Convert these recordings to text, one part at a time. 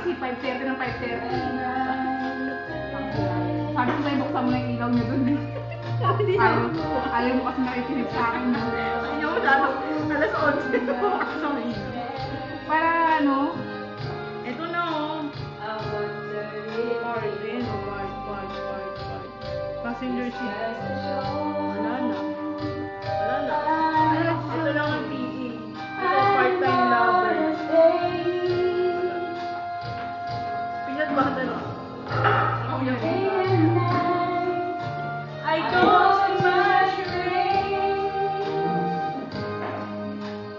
Si 5:30 ng 5:30. Sabi ko sa'yo, buksan mo na yung ilaw niya dun. Ayaw mo kasi nakikinig sa akin. Ayaw mo na, alas 11. Bukas sa may ilaw. Para ano? Ito na passenger seat. Wala na. Ito lang ang PE. Ito, part-time lover. Pinagbahan na. I don't much rain,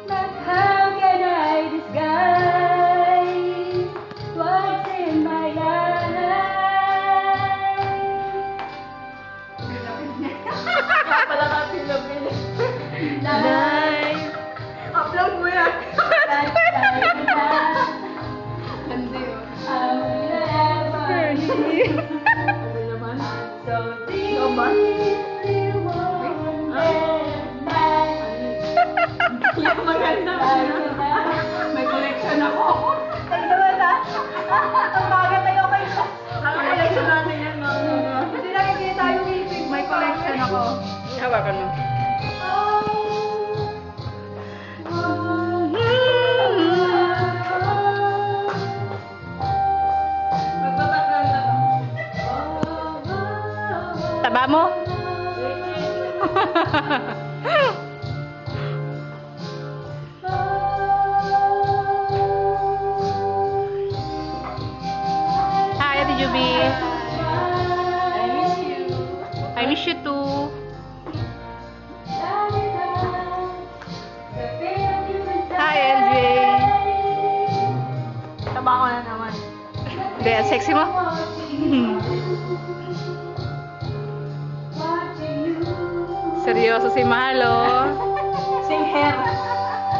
but how can I disguise what's in my life? pala ka pinapin. Life. Upload mo yan. Gandi oh. Ano naman? So Ikaw ba? Yung maganda. May collection ako. ang bagat tayo kayo. Ang collection natin yan, mga. Hindi nakikita yung ipig. May collection ako. Hawakan mo. Taba mo? Hi, Ate Juby. I miss you. I miss you too. Hi, LJ. Taba ko na naman. Hindi, ang sexy mo. Seryoso si Malo. Sing hair.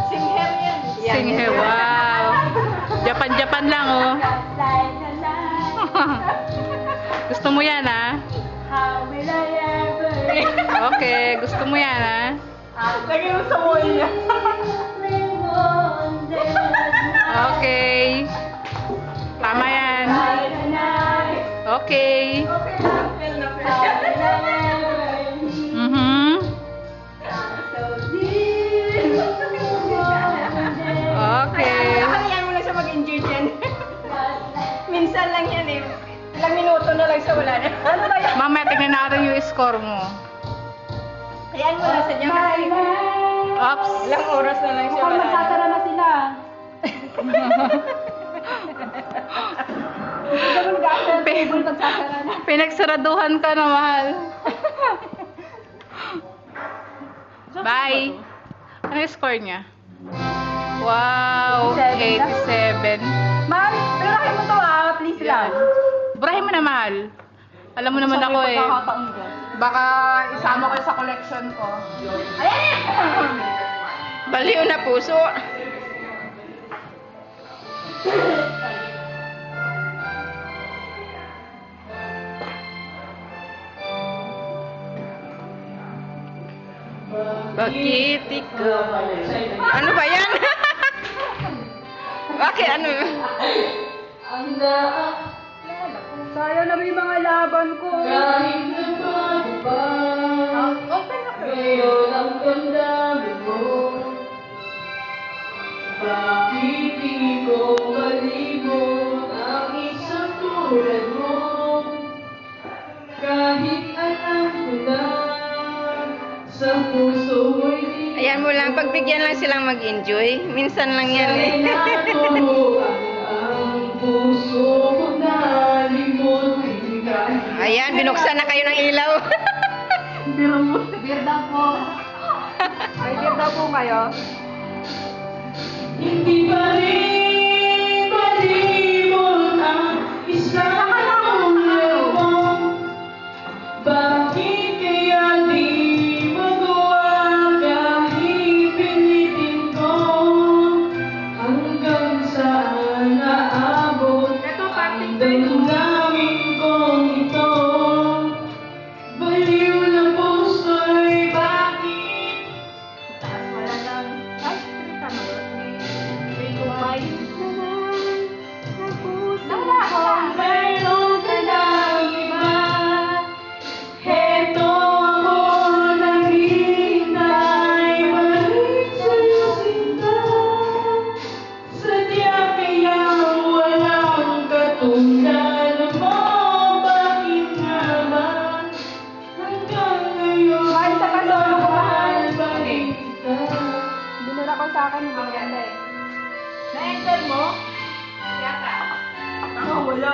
Sing hair yan. Sing wow. Japan lang oh. Gusto mo yan ah? How will I ever Okay, gusto mo yan ah? Lagay mo sa wall niya. live on this Okay. Tama yan. night? Okay. Okay lang. Feel na feel. How will I ever leave Mhm. so deep? Okay. Hayaan mo lang siya mag-enjoy dyan. Minsan lang yan eh. Ilang minuto na lang siya wala na. Ano ba yan? Mamaya tignan natin yung score mo. Hayaan mo lang sa dyan kasi Oops. ilang oras na lang siya Mukhang wala na. magsasara na sila. Hindi naman mag-after table, magsasara na. Pinagsaraduhan ka na, mahal. Bye. Ano yung score niya? Wow, 87. Ma'am, palakin mo to please lang. Burahin mo na, mahal. Alam mo naman ako eh. Baka isama ko sa collection ko. Baliw na puso. Bakit ikaw? Ano ba yan? Bakit ano? Sayang na yung mga laban ko. Kahit nagbago pa, ngayon ang damdamin mo. Bakit hindi ko malimot ang isang tulad mo? Kahit alam ko na sa puso mo'y di. Ayan mo lang, pagbigyan lang silang mag-enjoy. Minsan lang yan eh. Ang puso ko na limot. Ayan, binuksan na kayo ng ilaw. Birda po. Ay, birda po kayo. Hindi pa rin malimot ko sa akin, hindi maganda eh. Na-enter mo? Yata. Ako, wala.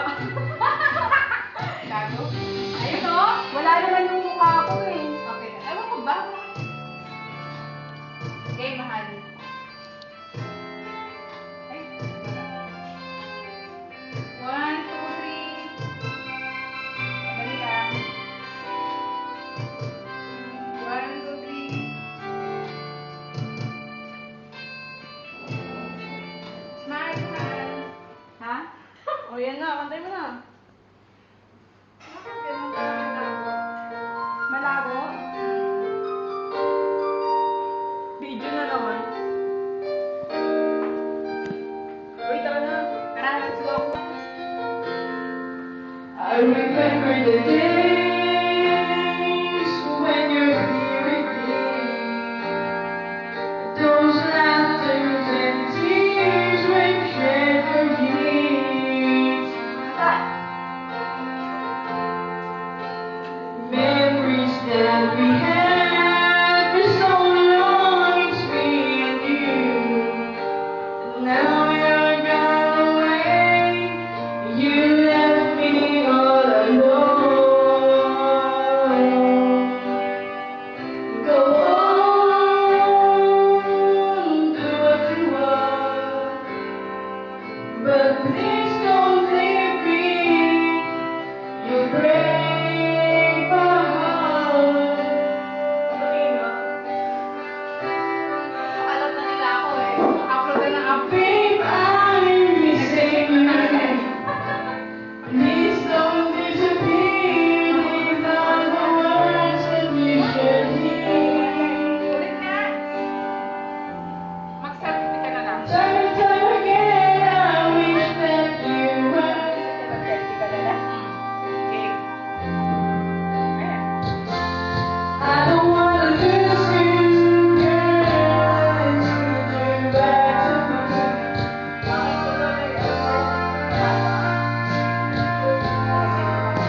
Gago. Ayun o. Wala naman yung mukha ko eh. Okay. Ewan ko ba? Okay, mahal. Ay, wala. 1, 2, 3. Dali lang. 1, 2, 3. Smile, mahal. Ha? O yan na, kantay mo na.